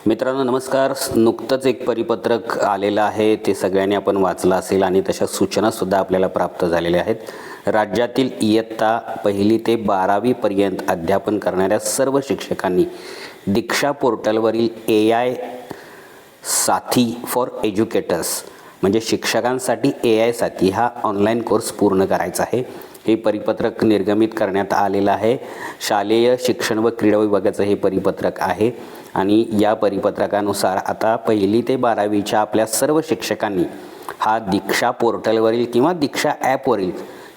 मित्रांनो नमस्कार. नुकतंच एक परिपत्रक आलेलं आहे, ते सगळ्यांनी आपण वाचलं असेल आणि तशा सूचनासुद्धा आपल्याला प्राप्त झालेल्या आहेत. राज्यातील इयत्ता 1ली ते 12वी पर्यंत अध्यापन करणाऱ्या सर्व शिक्षकांनी दीक्षा पोर्टलवरील AI साथी फॉर एज्युकेटर्स म्हणजे शिक्षकांसाठी AI साथी हा ऑनलाईन कोर्स पूर्ण करायचा आहे. हे परिपत्रक निर्गमित करण्यात आलेलं आहे. शालेय शिक्षण व क्रीडा विभागाचं हे परिपत्रक आहे आणि या परिपत्रकानुसार आता 1ली ते 12वीच्या आपल्या सर्व शिक्षकांनी हा दीक्षा पोर्टलवरील किंवा दीक्षा ॲपवरील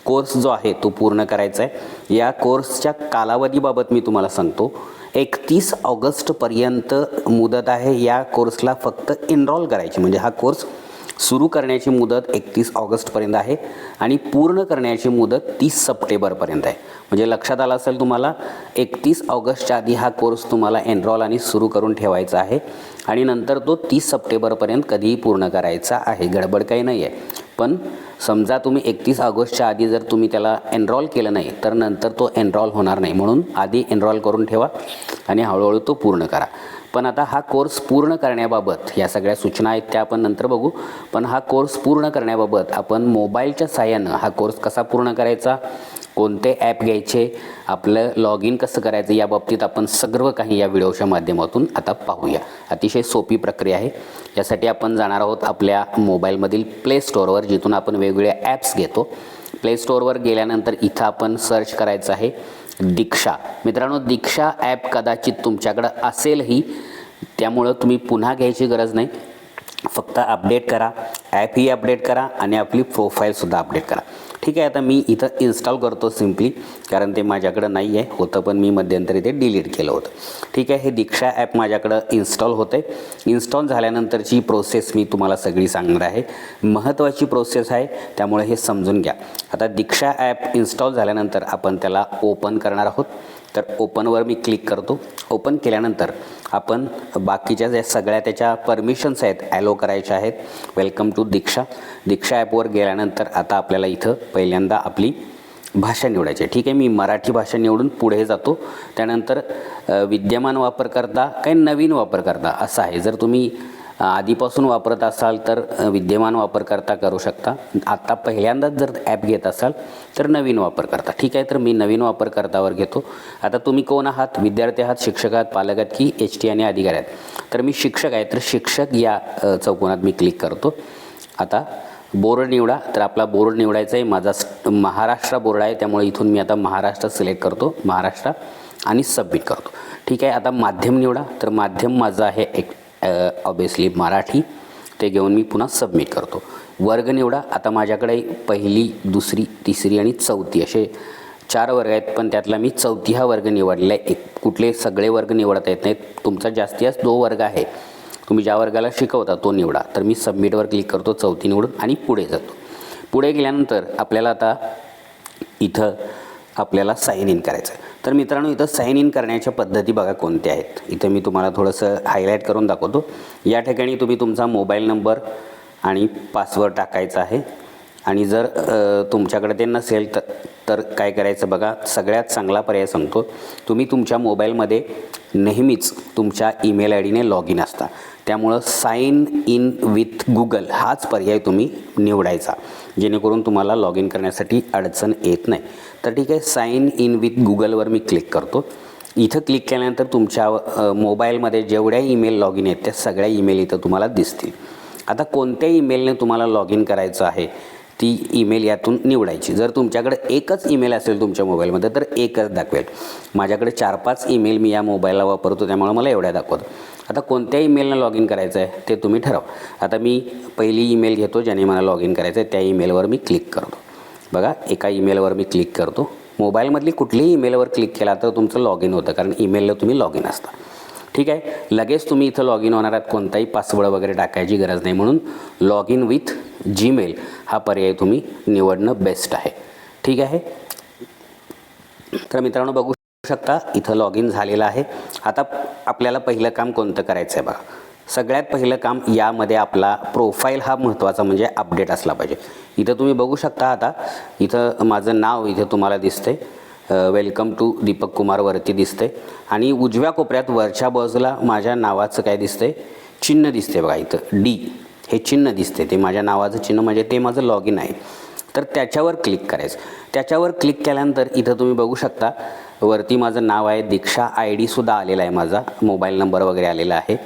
कोर्स जो आहे तो पूर्ण करायचा आहे. या कोर्सच्या कालावधीबाबत मी तुम्हाला सांगतो. 31 ऑगस्टपर्यंत मुदत आहे. या कोर्सला फक्त एनरोल करायची म्हणजे हा कोर्स सुरू करण्याची मुदत 31 ऑगस्टपर्यंत आहे आणि पूर्ण करण्याची मुदत 30 सप्टेंबरपर्यंत आहे. म्हणजे लक्षात आलं असेल तुम्हाला 31 ऑगस्टच्या आधी हा कोर्स तुम्हाला एनरोल आणि सुरू करून ठेवायचा आहे आणि नंतर तो 30 सप्टेंबरपर्यंत कधीही पूर्ण करायचा आहे. गडबड काही नाही आहे. पण समजा तुम्ही 31 ऑगस्टच्या आधी जर तुम्ही त्याला एनरोल केलं नाही तर नंतर तो एनरोल होणार नाही. म्हणून आधी एनरोल करून ठेवा आणि हळूहळू तो पूर्ण करा. पण आता हा कोर्स पूर्ण करण्याबाबत या सगळ्या सूचना आहेत त्या आपण नंतर बघू. पण हा कोर्स पूर्ण करण्याबाबत आपण मोबाईलच्या साहाय्यानं हा कोर्स कसा पूर्ण करायचा, कोणते ॲप घ्यायचे, आपलं लॉग इन कसं करायचं या बाबतीत आपण सर्व काही या व्हिडिओच्या माध्यमातून आता पाहूया. अतिशय सोपी प्रक्रिया आहे. यासाठी आपण जाणार आहोत आपल्या मोबाईलमधील प्ले स्टोअरवर, जिथून आपण वेगवेगळे ॲप्स घेतो. प्ले स्टोअरवर गेल्यानंतर इथं आपण सर्च करायचं आहे दीक्षा. मित्रांनो दीक्षा ॲप कदाचित तुमच्याकडं असेलही, त्यामुळं तुम्ही पुन्हा घ्यायची गरज नाही. फक्त अपडेट करा, ॲपही अपडेट करा आणि आपली प्रोफाईलसुद्धा अपडेट करा. ठीक आहे. आता मी इथं इन्स्टॉल करतो सिम्पली, कारण ते माझ्याकडं नाही आहे. होतं पण मी मध्यंतरी ते डिलीट केलं होतं. ठीक आहे. हे दीक्षा ॲप माझ्याकडं इन्स्टॉल होतं आहे. इन्स्टॉल झाल्यानंतरची प्रोसेस मी तुम्हाला सगळी सांगणार आहे. महत्त्वाची प्रोसेस आहे, त्यामुळे हे समजून घ्या. आता दीक्षा ॲप इन्स्टॉल झाल्यानंतर आपण त्याला ओपन करणार आहोत. तर ओपनवर मी क्लिक करतो. ओपन केल्यानंतर आपण बाकीच्या ज्या सगळ्या त्याच्या परमिशन्स आहेत ॲलो करायच्या आहेत. वेलकम टू दीक्षा. दीक्षा ॲपवर गेल्यानंतर आता आपल्याला इथं पहिल्यांदा आपली भाषा निवडायची आहे. ठीक आहे. मी मराठी भाषा निवडून पुढे जातो. त्यानंतर विद्यमान वापरकर्ता काही नवीन वापरकर्ता असं आहे. जर तुम्ही आधीपासून वापरत असाल तर विद्यमान वापरकर्ता करू शकता. आत्ता पहिल्यांदाच जर ॲप घेत असाल तर नवीन वापरकर्ता. ठीक आहे. तर मी नवीन वापरकर्तावर घेतो. आता तुम्ही कोण आहात, विद्यार्थी आहात, शिक्षक आहात, पालक आहात की HT आणि अधिकारी आहेत. तर मी शिक्षक आहे, तर शिक्षक या चौकोनात मी क्लिक करतो. आता बोर्ड निवडा. तर आपला बोर्ड निवडायचा आहे. माझा महाराष्ट्र बोर्ड आहे, त्यामुळे इथून मी आता महाराष्ट्र सिलेक्ट करतो, महाराष्ट्र, आणि सबमिट करतो. ठीक आहे. आता माध्यम निवडा. तर माध्यम माझं आहे एक ऑब्वियसली मराठी, ते घेऊन मी पुन्हा सबमिट करतो. वर्ग निवडा. आता माझ्याकडे 1ली, 2री, 3री आणि 4थी असे 4 वर्ग आहेत, पण त्यातला मी 4थी हा वर्ग निवडलेला आहे. कुठले सगळे वर्ग निवडता येत नाहीत. तुमचा जास्तीत जास्त 2 वर्ग आहे, तुम्ही ज्या वर्गाला शिकवता तो निवडा. तर मी सबमिटवर क्लिक करतो 4थी निवडून आणि पुढे जातो. पुढे गेल्यानंतर आपल्याला आता इथं आपल्याला साइन इन करायचं आहे. तर मित्रांनो इथं साइन इन करण्याच्या पद्धती बघा कोणत्या आहेत. इथं मी तुम्हाला थोडंसं हायलाईट करून दाखवतो. या ठिकाणी तुम्ही तुमचा मोबाईल नंबर आणि पासवर्ड टाकायचा आहे. आणि जर तुमच्याकडे ते नसेल तर काय करायचं बघा, सगळ्यात चांगला पर्याय सांगतो. तुम्ही तुमच्या मोबाईलमध्ये नेहमीच तुमच्या ईमेल ID ने लॉग इन असता, त्यामुळं साइन इन विथ गुगल हाच पर्याय तुम्ही निवडायचा, जेणेकरून तुम्हाला लॉग इन करण्यासाठी अडचण येत नाही. तर ठीक आहे. साइन इन विथ गुगलवर मी क्लिक करतो. इथं क्लिक केल्यानंतर तुमच्या मोबाईलमध्ये जेवढ्या ईमेल लॉग इन आहेत त्या सगळ्या ईमेल इथं तुम्हाला दिसतील. आता कोणत्या ईमेलने तुम्हाला लॉग इन करायचं आहे ती ईमेल यातून निवडायची. जर तुमच्याकडे एकच ईमेल असेल तुमच्या मोबाईलमध्ये तर एकच दाखवेल. माझ्याकडे 4-5 ईमेल मी या मोबाईलला वापरतो, त्यामुळे मला एवढ्या दाखवतं. आता कोणत्या ईमेलनं लॉग इन करायचं आहे ते तुम्ही ठरवा. आता मी पहिली ईमेल घेतो ज्याने मला लॉग इन करायचं आहे, त्या ईमेलवर मी क्लिक करतो. बघा एका ईमेलवर मी क्लिक करतो. मोबाईलमधली कुठलीही ईमेलवर क्लिक केला तर तुमचं लॉग इन होतं, कारण ईमेलला तुम्ही लॉग इन असता. ठीक आहे. लगेच तुम्ही इथं लॉग इन होणार आहात, कोणताही पासवर्ड वगैरे टाकायची गरज नाही. म्हणून लॉग इन विथ जीमेल हा पर्याय तुम्ही निवडणं बेस्ट आहे. ठीक आहे. तर मित्रांनो बघू शकता इथं लॉग इन झालेलं आहे. आता आपल्याला पहिलं काम कोणतं करायचं आहे बघा. सगळ्यात पहिलं काम यामध्ये आपला प्रोफाईल हा महत्त्वाचा म्हणजे अपडेट असला पाहिजे. इथं तुम्ही बघू शकता. आता इथं माझं नाव इथं तुम्हाला दिसतंय वेलकम टू दीपक कुमार वरती दिसते आणि उजव्या कोपऱ्यात वरच्या बाजूला माझ्या नावाचं काय दिसतंय, चिन्ह दिसते बघा. इथं डी हे चिन्ह दिसते, ते माझ्या नावाचं चिन्ह म्हणजे ते माझं लॉग इन आहे. तर त्याच्यावर क्लिक करायचं. त्याच्यावर क्लिक केल्यानंतर इथं तुम्ही बघू शकता वरती माझं नाव आहे, दीक्षा आय डीसुद्धा आलेला आहे, माझा मोबाईल नंबर वगैरे आलेला आहे,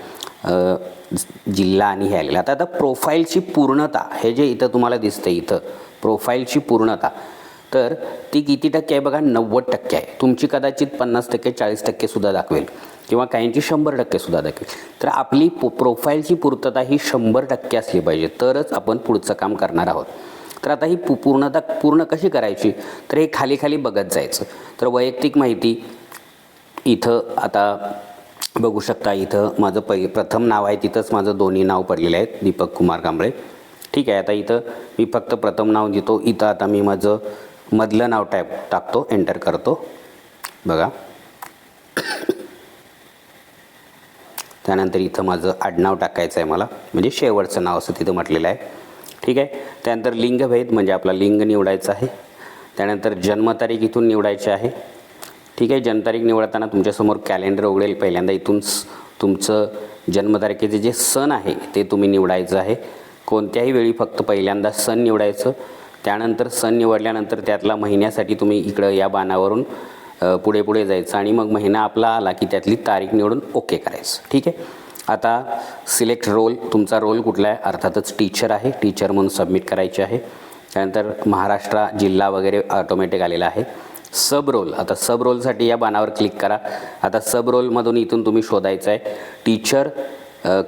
जिल्हा आणि हे आलेलं. आता प्रोफाईलची पूर्णता हे जे इथं तुम्हाला दिसतं, इथं प्रोफाईलची पूर्णता तर ती किती टक्के आहे बघा, 90% आहे. तुमची कदाचित 50%, 40%सुद्धा दाखवेल किंवा काहींची 100%सुद्धा दाखवेल. तर आपली प्रोफाईलची पूर्तता ही 100% असली पाहिजे, तरच आपण पुढचं काम करणार आहोत. तर आता ही पूर्णता पूर्ण कशी करायची, तर हे खाली खाली बघत जायचं. तर वैयक्तिक माहिती इथं आता बघू शकता, इथं माझं प्रथम नाव आहे, तिथंच माझं दोन्ही नाव पडलेलं आहे, दीपक कुमार कांबळे. ठीक आहे. आता इथं मी फक्त प्रथम नाव देतो. इथं आता मी माझं मधलं नाव टाकतो, एंटर करतो बघा. त्यानंतर इथं माझं आडनाव टाकायचं आहे मला, म्हणजे शेवटचं नाव असं तिथं म्हटलेलं आहे. ठीक आहे. त्यानंतर लिंगभेद म्हणजे आपला लिंग निवडायचा आहे. त्यानंतर जन्मतारीख इथून निवडायची आहे. ठीक आहे. जन्मतारीख निवडताना तुमच्यासमोर कॅलेंडर उघडेल. पहिल्यांदा इथून तुमचं जन्मतारखेचे जे सण आहे ते तुम्ही निवडायचं आहे. कोणत्याही वेळी फक्त पहिल्यांदा सण निवडायचं. त्यानंतर सण निवडल्यानंतर त्यातला महिन्यासाठी तुम्ही इकडं या बाणावरून पुढे पुढे जायचं आणि मग महिना आपला आला की त्यातली तारीख निवडून ओके करायचं. ठीक आहे. आता सिलेक्ट रोल, तुमचा रोल कुठला आहे, अर्थातच टीचर आहे, टीचर म्हणून सबमिट करायचे आहे. त्यानंतर महाराष्ट्र जिल्हा वगैरे ऑटोमॅटिक आलेला आहे. सब रोल, आता सब रोलसाठी या बाणावर क्लिक करा. आता सब रोलमधून इथून तुम्ही शोधायचं आहे टीचर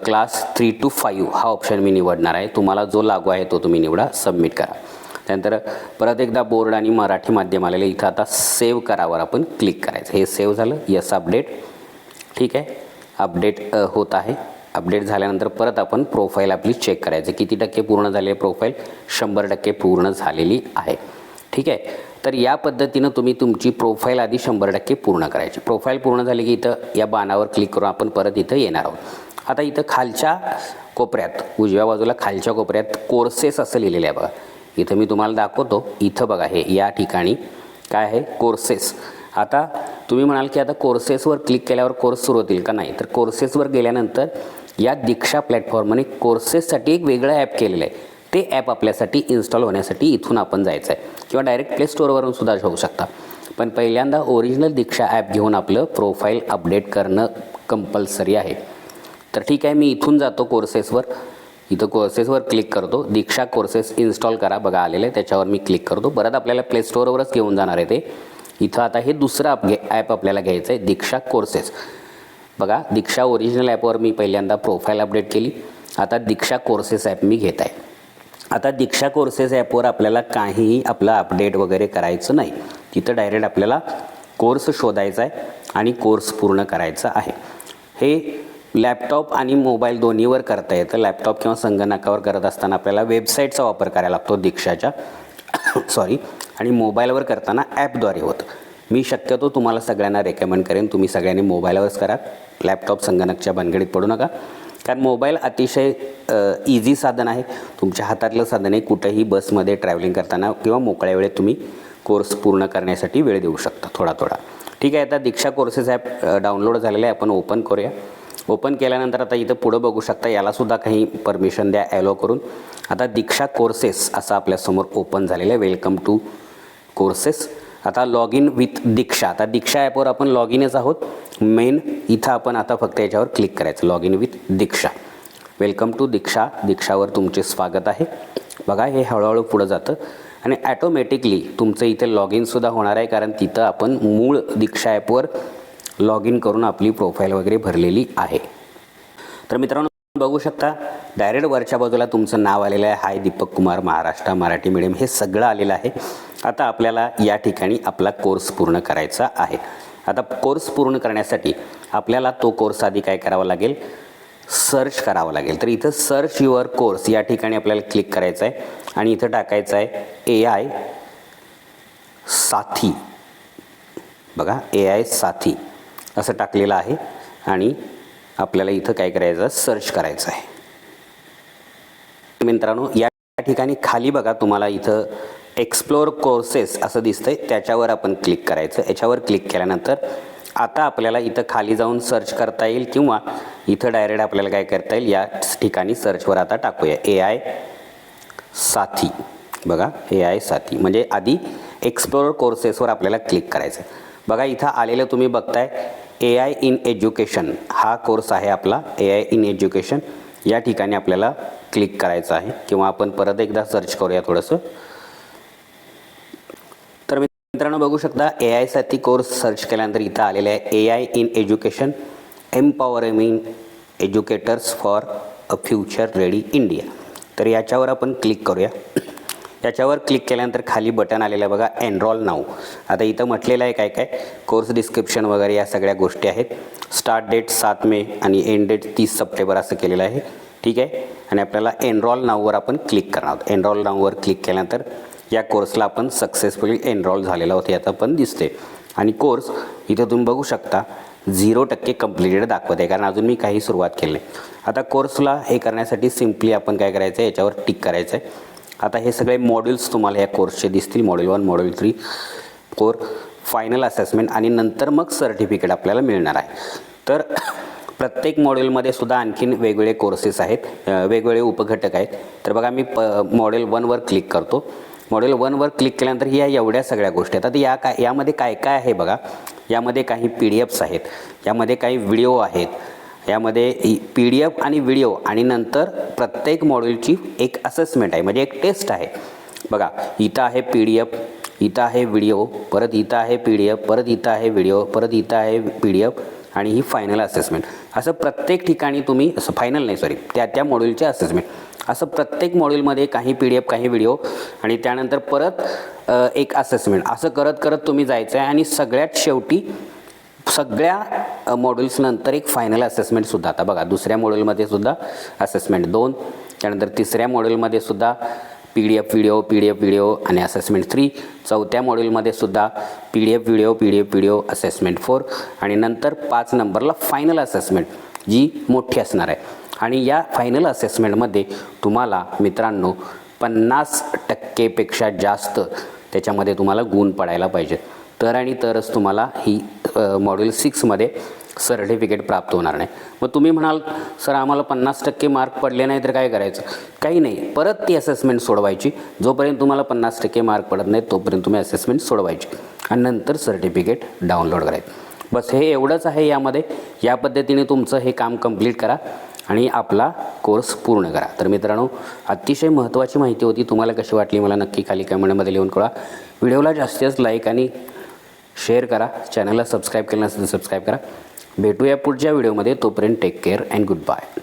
क्लास 3 to 5 हा ऑप्शन मी निवडणार आहे. तुम्हाला जो लागू आहे तो तुम्ही निवडा, सबमिट करा. त्यानंतर परत एकदा बोर्ड आणि मराठी माध्यम आलेलं, इथं आता सेव्ह करावर आपण क्लिक करायचं. हे सेव्ह झालं. Yes update. ठीक आहे. अपडेट होत आहे. अपडेट झाल्यानंतर परत आपण प्रोफाईल आपली चेक करायचं, किती टक्के पूर्ण झाले प्रोफाईल, 100% पूर्ण झालेली आहे. ठीक आहे. तर या पद्धतीनं तुम्ही तुमची प्रोफाईल आधी 100% पूर्ण करायची. प्रोफाईल पूर्ण झाली की इथं या बाणावर क्लिक करून आपण परत इथं येणार आहोत. आता इथं खालच्या कोपऱ्यात, उजव्या बाजूला खालच्या कोपऱ्यात कोर्सेस असं लिहिलेलं आहे बघा. इथं मी तुम्हाला दाखवतो. इथं बघा, हे या ठिकाणी काय आहे, कोर्सेस. आता तुम्ही म्हणाल की आता कोर्सेसवर क्लिक केल्यावर कोर्स सुरू होतील का, नाही. तर कोर्सेसवर गेल्यानंतर या दीक्षा प्लॅटफॉर्मने कोर्सेससाठी एक वेगळं ॲप केलेलं आहे. ते ॲप आपल्यासाठी इन्स्टॉल होण्यासाठी इथून आपण जायचं आहे किंवा डायरेक्ट प्ले स्टोअरवरून सुद्धा होऊ शकता. पण पहिल्यांदा ओरिजिनल दीक्षा ॲप घेऊन आपलं प्रोफाईल अपडेट करणं कंपल्सरी आहे. तर ठीक आहे, मी इथून जातो कोर्सेसवर. इथं कोर्सेसवर क्लिक करतो. दीक्षा कोर्सेस इन्स्टॉल करा बघा आलेलं आहे, त्याच्यावर मी क्लिक करतो. परत आपल्याला प्ले स्टोअरवरच घेऊन जाणार आहे ते. इथं आता हे दुसरं ॲप आपल्याला घ्यायचं आहे, दीक्षा कोर्सेस. बघा, दीक्षा ओरिजिनल ॲपवर मी पहिल्यांदा प्रोफाईल अपडेट केली. आता दीक्षा कोर्सेस ॲप मी घेत आहे. आता दीक्षा कोर्सेस ॲपवर आपल्याला काहीही आपलं अपडेट वगैरे करायचं नाही. तिथं डायरेक्ट आपल्याला कोर्स शोधायचा आहे आणि कोर्स पूर्ण करायचा आहे. हे लॅपटॉप आणि मोबाईल दोन्हीवर करता येतं. लॅपटॉप किंवा संगणकावर करत असताना आपल्याला वेबसाईटचा वापर करायला लागतो दीक्षाच्या सॉरी, आणि मोबाईलवर करताना ॲपद्वारे होतं. मी शक्यतो तुम्हाला सगळ्यांना रेकमेंड करेन तुम्ही सगळ्यांनी मोबाईलवरच करा. लॅपटॉप संगणकच्या भानगडीत पडू नका, कारण मोबाईल अतिशय इझी साधन आहे, तुमच्या हातातलं साधन आहे. कुठंही बसमध्ये ट्रॅव्हलिंग करताना किंवा मोकळ्या वेळेत तुम्ही कोर्स पूर्ण करण्यासाठी वेळ देऊ शकता थोडा थोडा. ठीक आहे. आता दीक्षा कोर्सेस ॲप डाउनलोड झालेलं आहे, आपण ओपन करूया. ओपन केल्यानंतर आता इथं पुढं बघू शकता, यालासुद्धा काही परमिशन द्या ॲलो करून. आता दीक्षा कोर्सेस असं आपल्यासमोर ओपन झालेलं आहे, वेलकम टू कोर्सेस. आता लॉग इन विथ दीक्षा. आता दीक्षा ॲपवर आपण लॉग इनच आहोत मेन. इथं आपण आता फक्त याच्यावर क्लिक करायचं, log in with Diksha. Welcome to Diksha. दीक्षावर तुमचे स्वागत आहे. बघा, हे हळूहळू पुढं जातं आणि ॲटोमॅटिकली तुमचं इथे लॉग इनसुद्धा होणार आहे, कारण तिथं आपण मूळ दीक्षा ॲपवर लॉग इन करून आपली प्रोफाईल वगैरे भरलेली आहे. तर मित्रांनो, बघू शकता डायरेक्ट वरच्या बाजूला तुमचं नाव आलेलं आहे, हाय दीपक कुमार महाराष्ट्र मराठी मीडियम, हे सगळं आलेलं आहे. आता आपल्याला या ठिकाणी आपला कोर्स पूर्ण करायचा आहे. आता कोर्स पूर्ण करण्यासाठी आपल्याला तो कोर्स आधी काय करावा लागेल, सर्च करावं लागेल. तर इथं सर्च युअर कोर्स या ठिकाणी आपल्याला क्लिक करायचं आहे आणि इथं टाकायचं आहे AI साथी. बघा, AI साथी असं टाकलेलं आहे आणि आपल्याला इथं काय करायचं, सर्च करायचं आहे. मित्रांनो, या ठिकाणी खाली बघा तुम्हाला इथं एक्सप्लोर कोर्सेस असं दिसतंय, त्याच्यावर आपण क्लिक करायचं. याच्यावर क्लिक केल्यानंतर आता आपल्याला इथं खाली जाऊन सर्च करता येईल किंवा इथं डायरेक्ट आपल्याला काय करता येईल, या ठिकाणी सर्चवर आता टाकूया AI साथी. बघा AI साथी म्हणजे आधी एक्सप्लोर कोर्सेसवर आपल्याला क्लिक करायचं. बघा इथं आलेलं तुम्ही बघताय AI इन एज्युकेशन हा कोर्स आहे आपला. AI इन एज्युकेशन या ठिकाणी आपल्याला क्लिक करायचं आहे किंवा आपण परत एकदा सर्च करूया थोडंसं. तर मित्रांनो बघू शकता AI साठी कोर्स सर्च केल्यानंतर इथं आलेलं आहे AI in education empowering educators for a future ready India. तर याच्यावर आपण क्लिक करूया. याच्यावर क्लिक केल्यानंतर खाली बटन आलेलं आहे बघा एनरोल नाऊ. आता इथं म्हटलेलं आहे काय काय कोर्स डिस्क्रिप्शन वगैरे या सगळ्या गोष्टी आहेत. स्टार्ट डेट 7 मे आणि एंड डेट 30 सप्टेंबर असं केलेलं आहे. ठीक आहे. आणि आपल्याला एनरोल नाऊवर आपण क्लिक करणार आहोत. एनरोल नाऊवर क्लिक केल्यानंतर या कोर्सला आपण सक्सेसफुली एनरोल झालेला होते आता पण दिसते. आणि कोर्स इथं तुम्ही बघू शकता 0% कंप्लीटेड दाखवत आहे कारण अजून मी काही सुरुवात केली नाही. आता कोर्सला हे करण्यासाठी सिम्पली आपण काय करायचं आहे, याच्यावर टिक करायचं आहे. आता हे सगळे मॉड्यूल्स तुम्हाला या कोर्सचे दिसतील. मॉड्यूल 1 मॉड्यूल 3 4 फायनल असेसमेंट आणि नंतर मग सर्टिफिकेट आपल्याला मिळणार आहे. तर प्रत्येक मॉड्यूलमध्ये सुद्धा आणखीन वेगवेगळे कोर्सेस आहेत, वेगवेगळे उपघटक आहेत. तर बघा मी मॉड्यूल 1वर क्लिक करतो. मॉड्यूल 1वर क्लिक केल्यानंतर या एवढ्या सगळ्या गोष्टी आता यामध्ये काय काय आहे बघा. यामध्ये काही PDFs आहेत, यामध्ये काही व्हिडिओ आहेत, यामध्ये PDF आणि व्हिडिओ आणि नंतर प्रत्येक मॉड्यूलची एक असेसमेंट आहे म्हणजे एक टेस्ट आहे. बघा इथं आहे PDF, इथं आहे व्हिडिओ, परत इथं आहे PDF, परत इथं आहे व्हिडिओ, परत इथं आहे PDF आणि ही फायनल असेसमेंट. असं प्रत्येक ठिकाणी तुम्ही असं फायनल नाही सॉरी त्या मॉड्यूलचे असेसमेंट असं प्रत्येक मॉड्यूलमध्ये काही PDF काही व्हिडिओ आणि त्यानंतर परत एक असेसमेंट असं करत करत तुम्ही जायचं आहे. आणि सगळ्यात शेवटी सगळ्या मॉड्यूल्स नंतर एक फायनल असेसमेंटसुद्धा. आता बघा दुसऱ्या मॉड्यूलमध्ये सुद्धा असेसमेंट 2, त्यानंतर तिसऱ्या मॉड्यूलमध्ये सुद्धा PDF व्हिडिओ आणि असेसमेंट 3, चौथ्या मॉड्यूलमध्ये सुद्धा PDF व्हिडिओ असेसमेंट 4 आणि नंतर 5 नंबरला फायनल असेसमेंट जी मोठी असणार आहे. आणि या फायनल असेसमेंटमध्ये तुम्हाला मित्रांनो 50%पेक्षा जास्त त्याच्यामध्ये तुम्हाला गुण पडायला पाहिजेत. तर आणि तरच तुम्हाला ही मॉड्यूल 6मध्ये सर्टिफिकेट प्राप्त होणार नाही. मग तुम्ही म्हणाल सर आम्हाला 50% मार्क पडले नाही तर काय करायचं? काही नाही, परत ती असेसमेंट सोडवायची. जोपर्यंत तुम्हाला 50% मार्क पडत नाही तोपर्यंत तुम्ही असेसमेंट सोडवायची आणि नंतर सर्टिफिकेट डाउनलोड करायचं. बस हे एवढंच आहे यामध्ये. या पद्धतीने तुमचं हे काम कंप्लीट करा आणि आपला कोर्स पूर्ण करा. तर मित्रांनो अतिशय महत्त्वाची माहिती होती. तुम्हाला कशी वाटली मला नक्की खाली कमेंटमध्ये लिहून कळवा. व्हिडिओला जास्तीत जास्त लाईक आणि शेअर करा. चॅनलला सबस्क्राईब केलं नसेल तर सबस्क्राईब करा. भेटूया पुढच्या व्हिडिओमध्ये. तोपर्यंत take care and good bye.